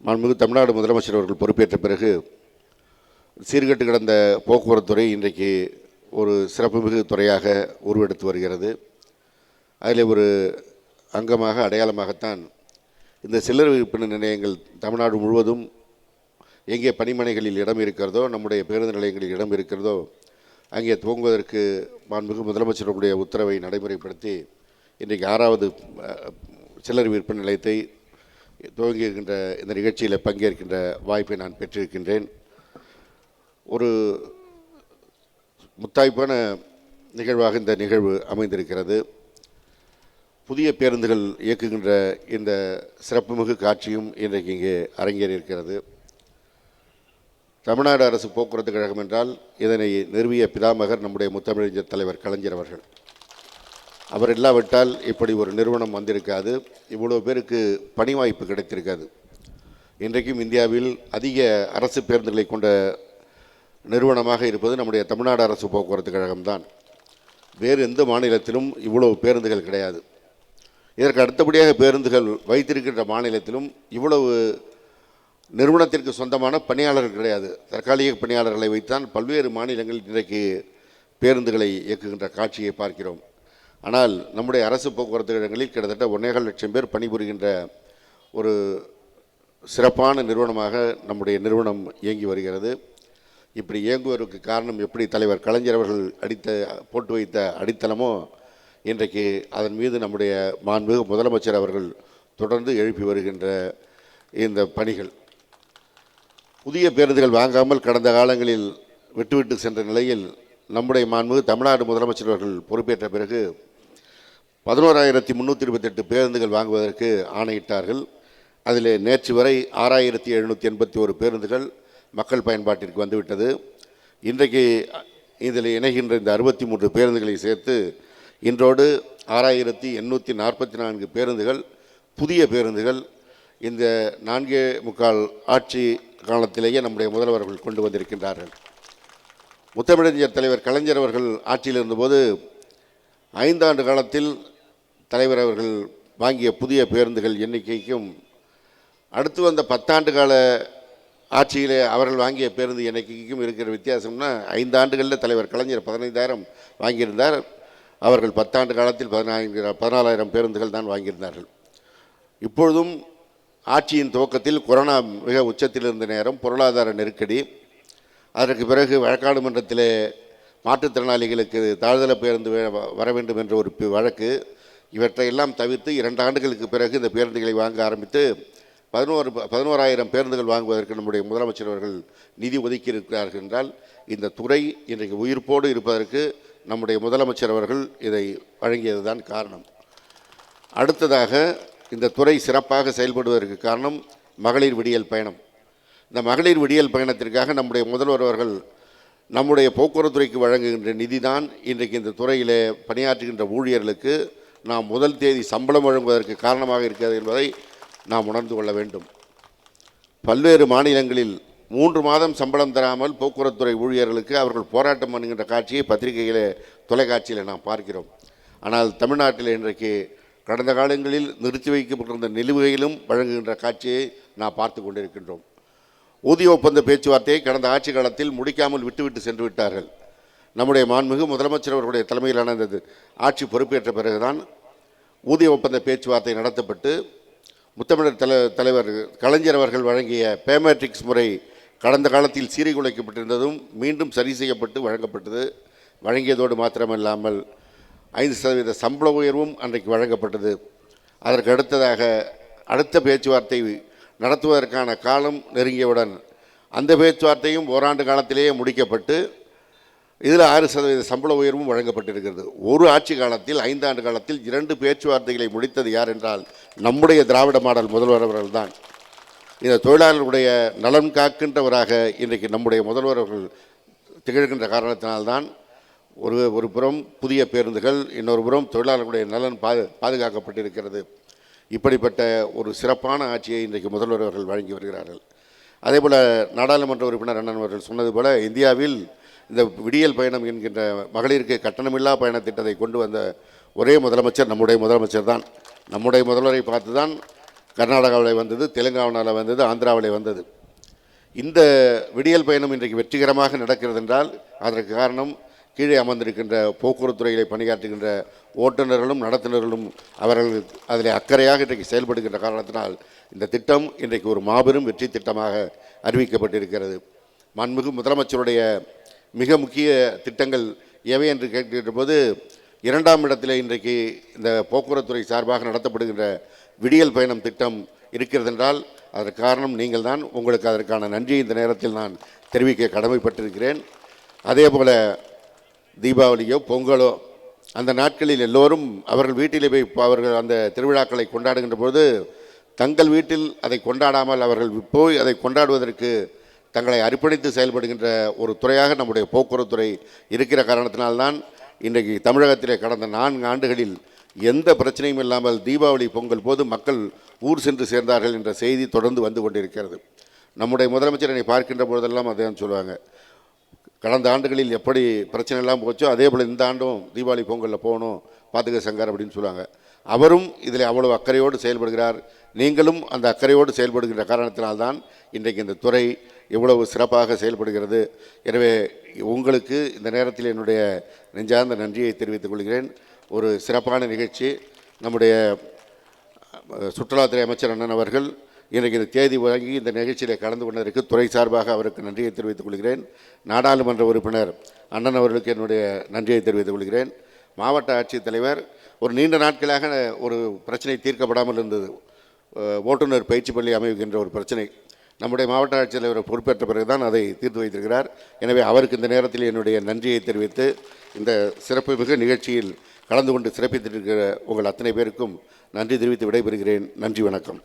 மாண்புமிகு தமிழ்நாடு முதலமைச்சர் அவர்கள் பொறுப்பேற்ற பிறகு சீர்கெட்டு கிடந்த போக்குவரத்துறை இன்றைக்கு ஒரு சிறப்புமிகு துறையாக உருவெடுத்து வருகிறது. அதில் ஒரு அங்கமாக அடையாளமாகத்தான் இந்த சில்லறை விற்பனை நிலையங்கள் தமிழ்நாடு முழுவதும் எங்கே பணிமனைகளில் இடம் இருக்கிறதோ, நம்முடைய பேருந்து நிலையங்களில் இடம் இருக்கிறதோ, அங்கே துவங்குவதற்கு மாண்புமிகு முதலமைச்சருடைய உத்தரவை நடைமுறைப்படுத்தி இன்றைக்கு 6வது சில்லறை விற்பனை நிலையத்தை துவங்கியிருக்கின்ற இந்த நிகழ்ச்சியில் பங்கேற்கின்ற வாய்ப்பை நான் பெற்றிருக்கின்றேன். ஒரு முத்தாய்ப்பான நிகழ்வாக இந்த நிகழ்வு அமைந்திருக்கிறது. புதிய பேருந்துகள் இயக்குகின்ற இந்த சிறப்புமிகு காட்சியும் இன்றைக்கு இங்கே அரங்கேறியிருக்கிறது. தமிழ்நாடு அரசு போக்குவரத்து கழகம் என்றால் இதனை நிறுவிய பிதாமகர் நம்முடைய முத்தமிழறிஞர் தலைவர் கலைஞர் அவர்கள். அவர் இல்லாவிட்டால் இப்படி ஒரு நிறுவனம் வந்திருக்காது, இவ்வளோ பேருக்கு பணி வாய்ப்பு கிடைத்திருக்காது. இன்றைக்கும் இந்தியாவில் அதிக அரசு பேருந்துகளை கொண்ட நிறுவனமாக இருப்பது நம்முடைய தமிழ்நாடு அரசு போக்குவரத்து கழகம்தான். வேறு எந்த மாநிலத்திலும் இவ்வளவு பேருந்துகள் கிடையாது. இதற்கு அடுத்தபடியாக பேருந்துகள் வைத்திருக்கின்ற மாநிலத்திலும் இவ்வளவு நிறுவனத்திற்கு சொந்தமான பணியாளர்கள் கிடையாது. தற்காலிக பணியாளர்களை வைத்தான் பல்வேறு மாநிலங்களில் இன்றைக்கு பேருந்துகளை இயக்குகின்ற காட்சியை பார்க்கிறோம். ஆனால் நம்முடைய அரசு போக்குவரத்து கழகங்களில் கிட்டத்தட்ட 1.25 லட்சம் பேர் பணிபுரிகின்ற ஒரு சிறப்பான நிறுவனமாக நம்முடைய நிறுவனம் இயங்கி வருகிறது. இப்படி இயங்குவதற்கு காரணம் எப்படி தலைவர் கலைஞர் அவர்கள் போட்டு வைத்த அடித்தளமோ, இன்றைக்கு அதன் மீது நம்முடைய மாண்புமிகு முதலமைச்சர் அவர்கள் தொடர்ந்து எழுப்பி வருகின்ற இந்த பணிகள். புதிய பேருந்துகள் வாங்காமல் கடந்த காலங்களில் விட்டுவிட்டு சென்ற நிலையில் நம்முடைய மாண்புமிகு தமிழ்நாடு முதலமைச்சர் அவர்கள் பொறுப்பேற்ற பிறகு 11,328 பேருந்துகள் வாங்குவதற்கு ஆணையிட்டார்கள். அதில் நேற்று வரை 6,781 பேருந்துகள் மக்கள் பயன்பாட்டிற்கு வந்துவிட்டது. இன்றைக்கு இதில் இணைகின்ற இந்த 63 பேருந்துகளை சேர்த்து இன்றோடு 6,844 பேருந்துகள் புதிய பேருந்துகள் இந்த 4.25 ஆட்சி காலத்திலேயே நம்முடைய முதல்வர்கள் கொண்டு வந்திருக்கின்றார்கள். முத்தமிழறிஞர் தலைவர் கலைஞர் அவர்கள் ஆட்சியில் இருந்தபோது 5 ஆண்டு காலத்தில் தலைவர் அவர்கள் வாங்கிய புதிய பேருந்துகள் எண்ணிக்கைக்கும் அடுத்து வந்த 10 ஆண்டு கால ஆட்சியிலே அவர்கள் வாங்கிய பேருந்து எண்ணிக்கைக்கும் இருக்கிற வித்தியாசம்னா, 5 ஆண்டுகளில் தலைவர் கலைஞர் 15,000 வாங்கியிருந்தார். அவர்கள் 10 ஆண்டு காலத்தில் 14,000 பேருந்துகள் தான் வாங்கியிருந்தார்கள். இப்பொழுதும் ஆட்சியின் துவக்கத்தில் கொரோனா மிக உச்சத்தில் இருந்த நேரம், பொருளாதார நெருக்கடி, அதற்கு பிறகு வழக்காடு மன்றத்திலே மாற்றுத்திறனாளிகளுக்கு தாழ்தள பேருந்து வர வேண்டும் என்ற ஒரு வழக்கு, இவற்றையெல்லாம் தவிர்த்து 2 ஆண்டுகளுக்கு பிறகு இந்த பேருந்துகளை வாங்க ஆரம்பித்து 11,000 பேருந்துகள் வாங்குவதற்கு நம்முடைய முதலமைச்சர் அவர்கள் நிதி ஒதுக்கி இருக்கிறார்கள் என்றால், இந்த துறை இன்றைக்கு உயிர்ப்போடு இருப்பதற்கு நம்முடைய முதலமைச்சர் அவர்கள் இதை வழங்கியது தான் காரணம். அடுத்ததாக இந்த துறை சிறப்பாக செயல்படுவதற்கு காரணம் மகளிர் விடியல் பயணம். இந்த மகளிர் விடியல் பயணத்திற்காக நம்முடைய முதல்வர் அவர்கள் நம்முடைய போக்குவரத்துறைக்கு வழங்குகின்ற நிதி தான் இன்றைக்கு இந்த துறையிலே பணியாற்றுகின்ற ஊழியர்களுக்கு நாம் முதல் தேதி சம்பளம் வழங்குவதற்கு காரணமாக இருக்கிறது என்பதை நாம் உணர்ந்து கொள்ள வேண்டும். பல்வேறு மாநிலங்களில் 3 மாதம் சம்பளம் தராமல் போக்குவரத்துறை ஊழியர்களுக்கு அவர்கள் போராட்டம் பண்ணுகின்ற காட்சியை பத்திரிகையிலே, தொலைக்காட்சியில் நாம் பார்க்கிறோம். ஆனால் தமிழ்நாட்டில் இன்றைக்கு கடந்த காலங்களில் நிறுத்தி வைக்கப்பட்டிருந்த நிலுவையிலும் வழங்குகின்ற காட்சியை நாம் பார்த்து கொண்டிருக்கின்றோம். ஊதிய ஒப்பந்த பேச்சுவார்த்தையை கடந்த ஆட்சி காலத்தில் முடிக்காமல் விட்டுவிட்டு சென்று விட்டார்கள். நம்முடைய மாண்புமிகு முதலமைச்சர் அவர்களுடைய தலைமையிலான இந்த ஆட்சி பொறுப்பேற்ற பிறகுதான் ஊதிய ஒப்பந்த பேச்சுவார்த்தை நடத்தப்பட்டு முத்தமிழர் தலைவர் கலைஞர் அவர்கள் வழங்கிய பேமேட்ரிக்ஸ் முறை கடந்த காலத்தில் சீர்குலைக்கப்பட்டிருந்ததும் மீண்டும் சரி செய்யப்பட்டு வழங்கப்பட்டது. வழங்கியதோடு மாத்திரமில்லாமல் 5% சம்பள உயர்வும் அன்றைக்கு வழங்கப்பட்டது. அதற்கு அடுத்ததாக அடுத்த பேச்சுவார்த்தை நடத்துவதற்கான காலம் நெருங்கியவுடன் அந்த பேச்சுவார்த்தையும் ஓராண்டு காலத்திலேயே முடிக்கப்பட்டு இதில் 6% சம்பள உயர்வும் வழங்கப்பட்டிருக்கிறது. ஒரு ஆட்சி காலத்தில் 5 ஆண்டு காலத்தில் 2 பேச்சுவார்த்தைகளை முடித்தது யார் என்றால் நம்முடைய திராவிட மாடல் முதல்வர் அவர்கள் தான். இந்த தொழிலாளர்களுடைய நலன் காக்கின்றவராக இன்றைக்கு நம்முடைய முதல்வர் அவர்கள் திகழ்கின்ற காரணத்தினால்தான் ஒரு புறம் புதிய பேருந்துகள், இன்னொரு புறம் தொழிலாளர்களுடைய நலன் பாதுகாக்கப்பட்டிருக்கிறது. இப்படிப்பட்ட ஒரு சிறப்பான ஆட்சியை இன்றைக்கு முதல்வர் அவர்கள் வழங்கி வருகிறார்கள். அதேபோல் நாடாளுமன்ற உறுப்பினர் அண்ணன் அவர்கள் சொன்னது போல இந்தியாவில் இந்த விடியல் பயணம் என்கின்ற மகளிருக்கு கட்டணமில்லா பயண திட்டத்தை கொண்டு வந்த ஒரே முதலமைச்சர் நம்முடைய முதலமைச்சர் தான். நம்முடைய முதல்வரை பார்த்து தான் கர்நாடகாவில் வந்தது, தெலுங்கானாவில் வந்தது, ஆந்திராவில் வந்தது. இந்த விடியல் பயணம் இன்றைக்கு வெற்றிகரமாக நடக்கிறது என்றால் அதற்கு காரணம் கீழே அமர்ந்திருக்கின்ற போக்குவரத்து துறையிலே பணியாற்றுகின்ற ஓட்டுநர்களும் நடத்துனர்களும் அவர்கள் அதில் அக்கறையாக இன்றைக்கு செயல்படுகின்ற காரணத்தினால் இந்த திட்டம் இன்றைக்கு ஒரு மாபெரும் வெற்றி திட்டமாக அறிவிக்கப்பட்டிருக்கிறது. மாண்புமிகு முதலமைச்சருடைய மிக முக்கிய திட்டங்கள் எவை என்று கேட்கின்ற போது 2ஆம் இடத்தில் இன்றைக்கு இந்த போக்குவரத்துறை சார்பாக நடத்தப்படுகின்ற விடியல் பயணம் திட்டம் இருக்கிறது என்றால் அதற்கு காரணம் நீங்கள் தான். உங்களுக்கு அதற்கான நன்றியை இந்த நேரத்தில் நான் தெரிவிக்க கடமைப்பட்டிருக்கிறேன். அதே போல் தீபாவளியோ பொங்கலோ அந்த நாட்களில் எல்லோரும் அவர்கள் வீட்டிலே போய் அவர்கள் அந்த திருவிழாக்களை கொண்டாடுகின்ற போது தங்கள் வீட்டில் அதை கொண்டாடாமல் அவர்கள் போய் அதை கொண்டாடுவதற்கு தங்களை அர்ப்பணித்து செயல்படுகின்ற ஒரு துறையாக நம்முடைய போக்குவரத்துறை இருக்கிற காரணத்தினால்தான் இன்றைக்கு தமிழகத்திலே கடந்த 4 ஆண்டுகளில் எந்த பிரச்சனையும் இல்லாமல் தீபாவளி பொங்கல் போது மக்கள் ஊர் சென்று சேர்ந்தார்கள் என்ற செய்தி தொடர்ந்து வந்து கொண்டிருக்கிறது. நம்முடைய முதலமைச்சர் என்னை பார்க்கின்ற போதெல்லாம் அதை தான் சொல்லுவாங்க, கடந்த ஆண்டுகளில் எப்படி பிரச்சனை எல்லாம் போச்சோ அதே போல் இந்த ஆண்டும் தீபாவளி பொங்கலில் போகணும் பார்த்துக்க சங்கர் அப்படின்னு சொல்லுவாங்க. அவரும் இதில் அவ்வளவு அக்கறையோடு செயல்படுகிறார். நீங்களும் அந்த அக்கறையோடு செயல்படுகின்ற காரணத்தினால்தான் இன்றைக்கு இந்த துறை எவ்வளவு சிறப்பாக செயல்படுகிறது. எனவே உங்களுக்கு இந்த நேரத்தில் என்னுடைய நெஞ்சார்ந்த நன்றியை தெரிவித்துக் கொள்கிறேன். ஒரு சிறப்பான நிகழ்ச்சி. நம்முடைய சுற்றுலாத்துறை அமைச்சர் அண்ணன் அவர்கள் இன்றைக்கு இந்த தேதி வழங்கி இந்த நிகழ்ச்சியில் கலந்து கொண்டதற்கு துறை சார்பாக அவருக்கு நன்றியை தெரிவித்துக் கொள்கிறேன். நாடாளுமன்ற உறுப்பினர் அண்ணன் அவர்களுக்கு என்னுடைய நன்றியை தெரிவித்துக் கொள்கிறேன். மாவட்ட ஆட்சித்தலைவர் ஒரு நீண்ட நாட்களாக ஒரு பிரச்சனை தீர்க்கப்படாமல் இருந்தது, ஓட்டுநர் பயிற்சி பள்ளி அமைக்கின்ற ஒரு பிரச்சனை. நம்முடைய மாவட்ட ஆட்சித்தலைவர் பொறுப்பேற்ற பிறகுதான் அதை தீர்த்து வைத்திருக்கிறார். எனவே அவருக்கு இந்த நேரத்தில் என்னுடைய நன்றியை தெரிவித்து இந்த சிறப்பு மிகு நிகழ்ச்சியில் கலந்து கொண்டு சிறப்பித்திருக்கிற உங்கள் அத்தனை பேருக்கும் நன்றி தெரிவித்து விடைபெறுகிறேன். நன்றி, வணக்கம்.